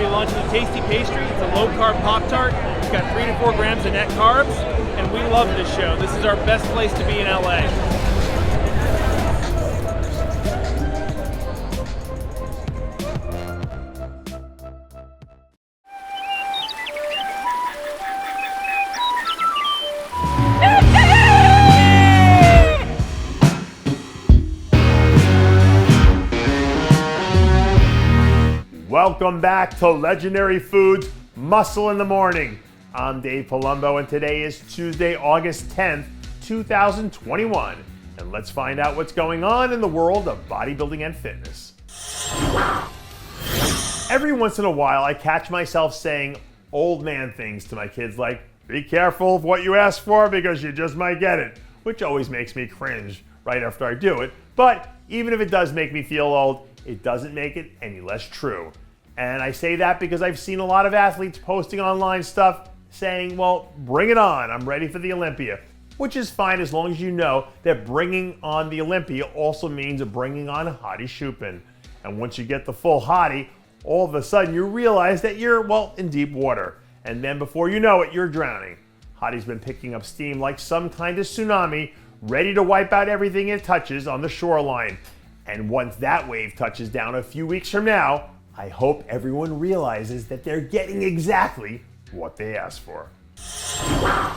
be launching a tasty pastry. It's a low-carb Pop-Tart. It's got 3 to 4 grams of net carbs, and we love this show. This is our best place to be in LA. Welcome back to Legendary Foods Muscle in the Morning. I'm Dave Palumbo, and today is Tuesday, August 10th, 2021. And let's find out what's going on in the world of bodybuilding and fitness. Every once in a while, I catch myself saying old man things to my kids like, be careful of what you ask for because you just might get it, which always makes me cringe right after I do it. But even if it does make me feel old, it doesn't make it any less true. And I say that because I've seen a lot of athletes posting online stuff saying, well, bring it on, I'm ready for the Olympia, which is fine as long as you know that bringing on the Olympia also means bringing on Hadi Choopan. And once you get the full Hadi, all of a sudden you realize that you're, well, in deep water. And then before you know it, you're drowning. Hadi's been picking up steam like some kind of tsunami, ready to wipe out everything it touches on the shoreline. And once that wave touches down a few weeks from now, I hope everyone realizes that they're getting exactly what they asked for. A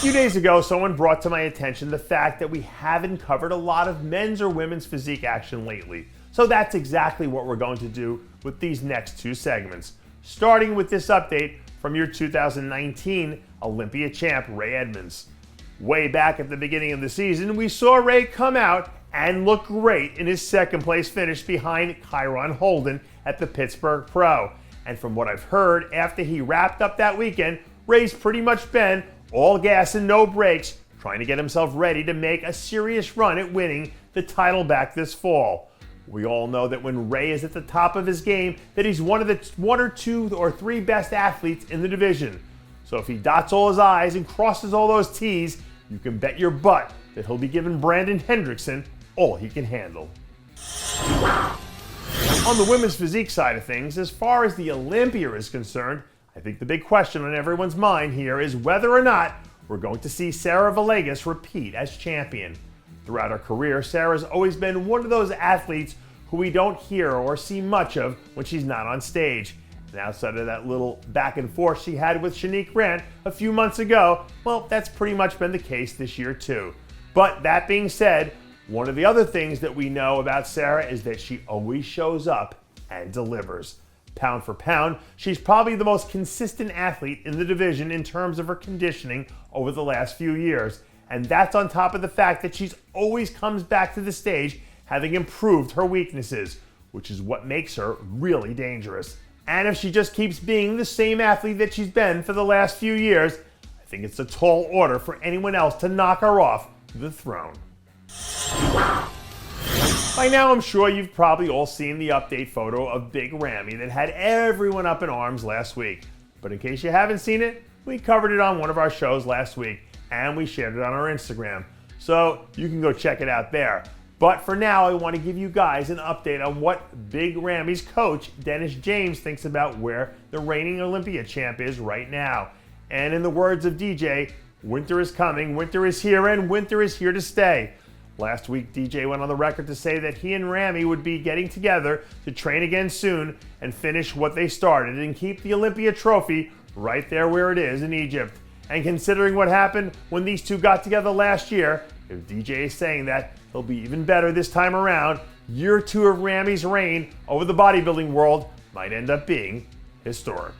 few days ago, someone brought to my attention the fact that we haven't covered a lot of men's or women's physique action lately. So that's exactly what we're going to do with these next two segments, starting with this update from your 2019 Olympia champ, Ray Edmonds. Way back at the beginning of the season, we saw Ray come out and look great in his second place finish behind Kyron Holden at the Pittsburgh Pro. And from what I've heard, after he wrapped up that weekend, Ray's pretty much been all gas and no brakes, trying to get himself ready to make a serious run at winning the title back this fall. We all know that when Ray is at the top of his game, that he's one of the 1 or 2 or 3 best athletes in the division. So if he dots all his I's and crosses all those T's, you can bet your butt that he'll be giving Brandon Hendrickson all he can handle. On the women's physique side of things, as far as the Olympia is concerned, I think the big question on everyone's mind here is whether or not we're going to see Sarah Villegas repeat as champion. Throughout her career, Sarah's always been one of those athletes who we don't hear or see much of when she's not on stage. And outside of that little back and forth she had with Shanique Grant a few months ago, well, that's pretty much been the case this year too. But that being said, one of the other things that we know about Sarah is that she always shows up and delivers. Pound for pound, she's probably the most consistent athlete in the division in terms of her conditioning over the last few years. And that's on top of the fact that she's always comes back to the stage having improved her weaknesses, which is what makes her really dangerous. And if she just keeps being the same athlete that she's been for the last few years, I think it's a tall order for anyone else to knock her off the throne. By now, I'm sure you've probably all seen the update photo of Big Ramy that had everyone up in arms last week. But in case you haven't seen it, we covered it on one of our shows last week, and we shared it on our Instagram. So you can go check it out there. But for now, I want to give you guys an update on what Big Ramy's coach, Dennis James, thinks about where the reigning Olympia champ is right now. And in the words of DJ, winter is coming, winter is here, and winter is here to stay. Last week, DJ went on the record to say that he and Ramy would be getting together to train again soon and finish what they started and keep the Olympia trophy right there where it is in Egypt. And considering what happened when these two got together last year, if DJ is saying that, he'll be even better this time around. Year 2 of Ramy's reign over the bodybuilding world might end up being historic.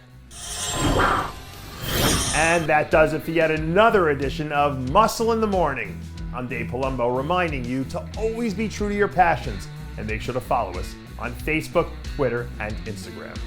And that does it for yet another edition of Muscle in the Morning. I'm Dave Palumbo, reminding you to always be true to your passions and make sure to follow us on Facebook, Twitter, and Instagram.